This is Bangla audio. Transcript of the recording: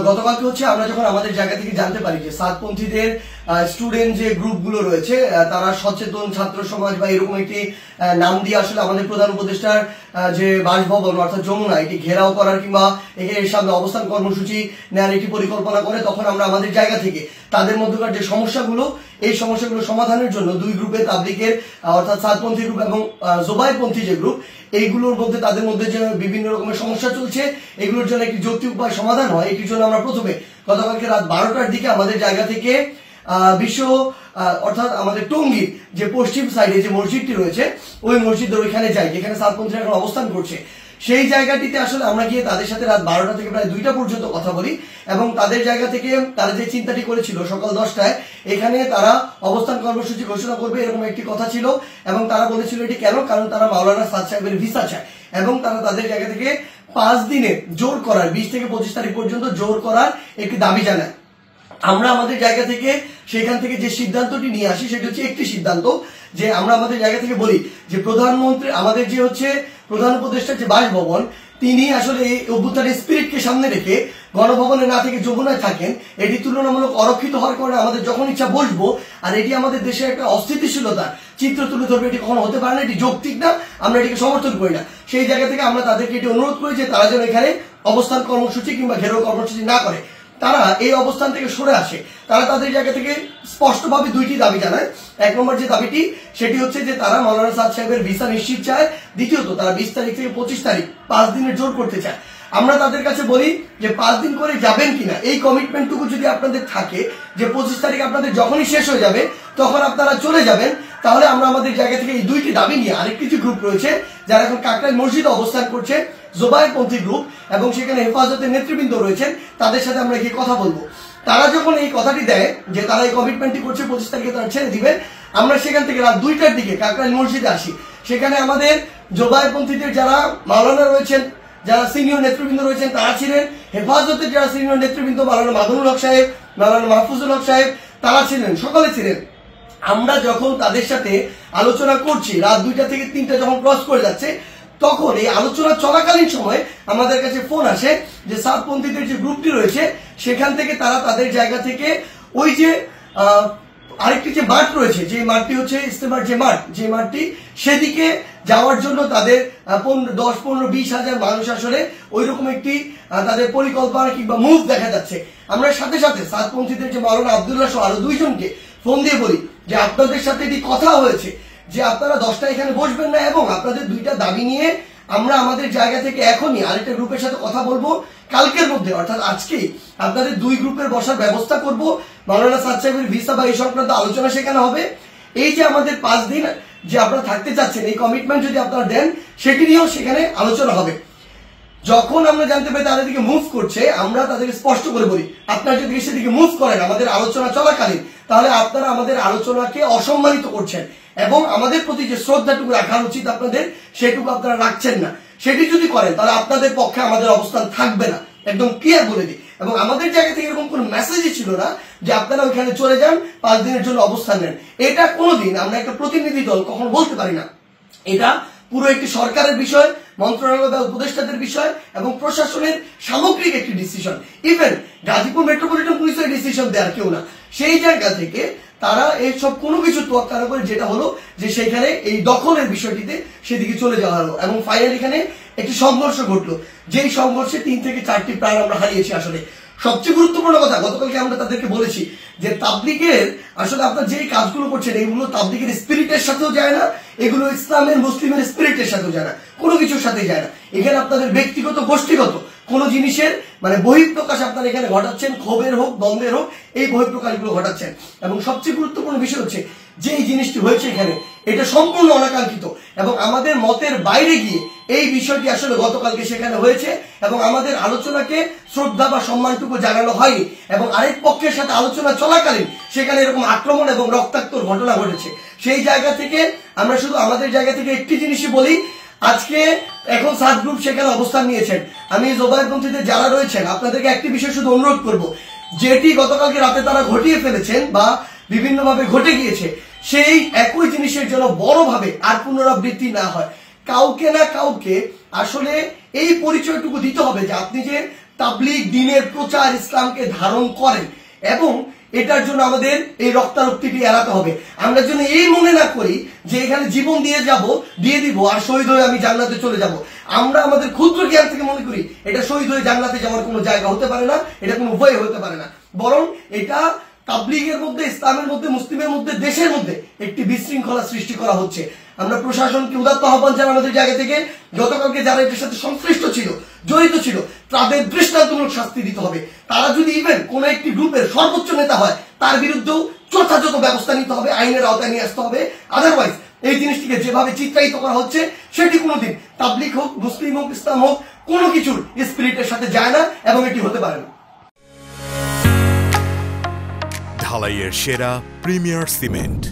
গতকালকে হচ্ছে আমরা যখন আমাদের জায়গা থেকে জানতে পারি যে সাতপন্থীদের স্টুডেন্ট যে গ্রুপগুলো রয়েছে তারা সচেতন ছাত্র সমাজ বা এরকম একটি নাম দিয়ে আসলে আমাদের প্রধান উপদেষ্টার যে বাসভবন অর্থাৎ যমুনা এটি ঘেরাও করার কিংবা এর সামনে অবস্থান কর্মসূচি নেওয়ার একটি পরিকল্পনা করে, তখন আমরা আমাদের জায়গা থেকে তাদের মধ্যকার যে সমস্যাগুলো এই সমস্যাগুলো সমাধানের জন্য দুই গ্রুপে তাবলিগের অর্থাৎ সাতপন্থী গ্রুপ এবং জোবাইরপন্থী যে গ্রুপ এইগুলোর মধ্যে তাদের মধ্যে যে বিভিন্ন রকমের সমস্যা চলছে এগুলোর জন্য একটি যৌক্তিক উপায় সমাধান হয়, এটির জন্য আমরা প্রথমে গতকালকে রাত 12টার দিকে আমাদের জায়গা থেকে বিশ্ব অর্থাৎ আমাদের টঙ্গীর যে পশ্চিম সাইডে যে মসজিদটি রয়েছে ওই মসজিদের ওইখানে যাই যেখানে সাতপন্থীরা এখন অবস্থান করছে। সেই জায়গাটিতে আসলে আমরা গিয়ে তাদের সাথে রাত 12টা থেকে প্রায় 2টা পর্যন্ত কথা বলি এবং তাদের জায়গা থেকে তারা যে চিন্তাটি করেছিল সকাল 10টায় এখানে তারা অবস্থান কর্মসূচি ঘোষণা করবে এরকম একটি কথা ছিল এবং তারা বলেছিল এটি কেন, কারণ তারা মাওলানা সাদ সাহেবের ভিসা চায় এবং তারা তাদের জায়গা থেকে 5 দিনে জোর করার 20 থেকে 25 তারিখ পর্যন্ত জোর করার একটি দাবি জানায়। আমরা আমাদের জায়গা থেকে সেখান থেকে যে সিদ্ধান্তটি নিয়ে আসি সেটা হচ্ছে একটি সিদ্ধান্ত যে আমরা আমাদের জায়গা থেকে বলি যে প্রধানমন্ত্রী আমাদের যে হচ্ছে প্রধান উপদেষ্টার যে বাসভবন তিনি আসলে এই অভ্যুত্থানের স্পিরিটকে সামনে রেখে গণভবনে না থেকে যমুনায় থাকেন, এটি তুলনামূলক অরক্ষিত হওয়ার কারণে আমাদের যখন ইচ্ছা বসবো আর এটি আমাদের দেশে একটা অস্থিতিশীলতার চিত্র তুলে ধরবে, এটি কখনো হতে পারে না, এটি যৌক্তিক না, আমরা এটিকে সমর্থন করি না। সেই জায়গা থেকে আমরা তাদেরকে এটি অনুরোধ করি যে তারা যেন এখানে অবস্থান কর্মসূচি কিংবা ঘেরাও কর্মসূচি না করে, তারা এই অবস্থান থেকে সরে আসে। তারা তাদের জায়গা থেকে স্পষ্টভাবে দুইটি দাবি জানায়। এক নম্বর যে দাবিটি সেটি হচ্ছে যে তারা মাওলানা সাদ সাহেবের ভিসা নিশ্চিত চায়, দ্বিতীয়ত তারা 20 তারিখ থেকে 25 তারিখ 5 দিনের জোর করতে চায়। আমরা তাদের কাছে বলি যে 5 দিন করে যাবেন কিনা এই কমিটমেন্টটুকু যদি আপনাদের থাকে যে 25 তারিখ আপনাদের যখনই শেষ হয়ে যাবে তখন আপনারা চলে যাবেন, তাহলে আমরা আমাদের জায়গা থেকে এই দুইটি দাবি নিয়ে আরেকটি যে গ্রুপ রয়েছে যারা এখন কাকরাইল মসজিদে অবস্থান করছে জোবাইরপন্থী গ্রুপ এবং সেখানে হেফাজতের নেতৃবৃন্দ রয়েছেন তাদের সাথে আমরা গিয়ে কথা বলবো। তারা যখন এই কথাটি দেয় যে তারা এই কমিটমেন্টটি করছে 25 তারিখে তারা ছেড়ে দিবেন, আমরা সেখান থেকে রাত 2টার দিকে কাকরাইল মসজিদে আসি। সেখানে আমাদের জোবাইরপন্থীদের যারা মাওলানা রয়েছেন যারা সিনিয়র নেতৃবৃন্দ রয়েছেন তারা ছিলেন, হেফাজতের যারা সিনিয়র নেতৃবৃন্দ মাওলানা মাদুনুল হক সাহেব মাওলানা মাহফুজুল হক সাহেব তারা ছিলেন, সকলে ছিলেন। আমরা যখন তাদের সাথে আলোচনা করছি রাত 2টা থেকে 3টা যখন ক্রস করে যাচ্ছে তখন এই আলোচনা চলাকালীন সময় আমাদের কাছে ফোন আসে যে সাতপন্থীদের যে গ্রুপটি রয়েছে সেখান থেকে তারা তাদের জায়গা থেকে ওই যে আরেকটি যে মাঠ রয়েছে যে মাঠটি হচ্ছে ইস্তেমার যে মাঠটি সেদিকে যাওয়ার জন্য তাদের 10, 15, 20 হাজার মানুষ আসলে ওই রকম একটি তাদের পরিকল্পনা কিংবা মুভ দেখা যাচ্ছে। আমরা সাথে সাথে সাতপন্থীদের যে মাওলানা আব্দুল্লাহ সহ আরো 2 জনকে ফোন দিয়ে বলি যে আপনাদের সাথে এটি কথা হয়েছে যে আপনারা 10টা এখানে বসবেন না এবং আপনাদের 2টা দাবি নিয়ে আমরা আমাদের জায়গা থেকে এখনই আরেকটা গ্রুপের সাথে কথা বলবো, কালকের মধ্যে অর্থাৎ আজকেই আপনাদের 2 গ্রুপের বসার ব্যবস্থা করব, মাওলানা সাদ সাহেবের ভিসা বা এই সংক্রান্ত আলোচনা সেখানে হবে। এই যে আমাদের 5 দিন যে আপনারা থাকতে চাচ্ছেন এই কমিটমেন্ট যদি আপনারা দেন সেটি নিয়েও সেখানে আলোচনা হবে। যখন আমরা জানতে পারি তাদের দিকে মুভ করছে আমরা তাদেরকে স্পষ্ট করে বলি আপনারা যদি সেদিকে মুভ করেন আমাদের আলোচনা চলাকালীন তাহলে আপনারা আমাদের আলোচনাকে অসম্মানিত করছেন এবং আমাদের প্রতি যে শ্রদ্ধাটুকু রাখা উচিত আপনাদের সেটুকু আপনারা রাখছেন না। সেটি যদি করেন তাহলে আপনাদের পক্ষে আমাদের অবস্থান থাকবে না, একদম ক্লিয়ার বলে দিই। এবং আমাদের জায়গা থেকে এরকম কোনো মেসেজই ছিল না যে আপনারা ওইখানে চলে যান 5 দিনের জন্য অবস্থান নেন। এটা কোনোদিন আমরা একটা প্রতিনিধি দল কখনো বলতে পারি না। এটা পুরো একটি সরকারের বিষয়, মন্ত্রণালয় বা উপদেষ্টাদের বিষয় এবং প্রশাসনের সামগ্রিক একটি ডিসিশন। ইভেন গাজীপুর মেট্রোপলিটন পুলিশের ডিসিশন দেওয়ার কেউ না। সেই জায়গা থেকে তারা এইসব কোনো কিছু তোয়াক্কা না করে যেটা হলো যে সেইখানে এই দখলের বিষয়টিতে সেদিকে চলে যাওয়া হলো এবং ফাইনালি এখানে একটি সংঘর্ষ ঘটলো, যেই সংঘর্ষে 3 থেকে 4টি প্রাণ আমরা হারিয়েছি। আসলে সবচেয়ে গুরুত্বপূর্ণ কথা গতকালকে আমরা তাদেরকে বলেছি যে তাবলিগের আসলে আপনারা যেই কাজগুলো করছেন এগুলো তাবলিগের স্পিরিটের সাথেও যায় না, এগুলো ইসলামের মুসলিমের স্পিরিটের সাথেও যায় না, কোনো কিছুর সাথে যায় না। এখানে আপনাদের ব্যক্তিগত গোষ্ঠীগত কোন জিনিসের মানে বহিঃপ্রকাশ আপনারা এখানে ঘটাচ্ছেন, ক্ষোভের হোক দ্বন্দ্বের হোক এই বহিঃপ্রকাশগুলো ঘটাচ্ছেন। এবং সবচেয়ে গুরুত্বপূর্ণ বিষয় হচ্ছে যে এই জিনিসটি হয়েছে এখানে এটা সম্পূর্ণ অনাকাঙ্ক্ষিত এবং আমাদের মতের বাইরে গিয়ে এই বিষয়টি আসলে গতকালকে সেখানে হয়েছে এবং আমাদের আলোচনাকে শ্রদ্ধা বা সম্মানটুকু জানানো হয়নি এবং আরেক পক্ষের সাথে আলোচনা চলাকালীন সেখানে এরকম আক্রমণ এবং রক্তাক্ত ঘটনা ঘটেছে। সেই জায়গা থেকে আমরা শুধু আমাদের জায়গা থেকে একটি জিনিসই বলি, আজকে এখন 7 গ্রুপ সেখানে অবস্থান নিয়েছেন। আমি জোবাইরপন্থীদের যারা রয়েছেন আপনাদেরকে একটি বিষয় শুধু অনুরোধ করব, যেটি গতকালকে রাতে তারা ঘটিয়ে ফেলেছেন বা বিভিন্নভাবে ঘটে গিয়েছে সেই একই জিনিসের জন্য বড়ভাবে আর পুনরাবৃত্তি না হয়। কাউকে না কাউকে আসলে এই পরিচয়টুকু দিতে হবে যে আপনি যে তাবলীগ দ্বীনের প্রচার ইসলামকে ধারণ করেন, এবং এটার জন্য আমাদের এই রক্তারক্তিটি এড়াতে হবে। আমরা যেন এই মনে না করি যে এখানে জীবন দিয়ে দিব আর শহীদ হয়ে আমি জান্নাতে চলে যাব। আমরা আমাদের ক্ষুদ্র জ্ঞান থেকে মনে করি এটা শহীদ হয়ে জান্নাতে যাওয়ার কোনো জায়গা হতে পারে না, এটা কোনো উপায় হতে পারে না, বরং এটা তাবলীগের মধ্যে, ইসলামের মধ্যে, মুসলিমের মধ্যে, দেশের মধ্যে একটি বিশৃঙ্খলা সৃষ্টি করা হচ্ছে। আমরা প্রশাসনকে উদাত্ত আহ্বান জানাই আমাদের জায়গা থেকে, গতকালকে যারা এটার সাথে সংশ্লিষ্ট ছিল, জড়িত ছিল, তাদের দৃষ্টান্তমূলক শাস্তি দিতে হবে। তারা যদি ইভেন কোন একটি গ্রুপের সর্বোচ্চ নেতা হয়, তার বিরুদ্ধেও যথাযথ ব্যবস্থা নিতে হবে, আইনের আওতায় নিয়ে আসতে হবে। আদারওয়াইজ এই জিনিসটিকে যেভাবে চিত্রায়িত করা হচ্ছে সেটি কোনোদিন তাবলীগ হোক, মুসলিম হোক, ইসলাম হোক, কোনো কিছুর স্পিরিটের সাথে যায় না এবং এটি হতে পারে না। ঢালাইয়ের সেরা প্রিমিয়ার সিমেন্ট।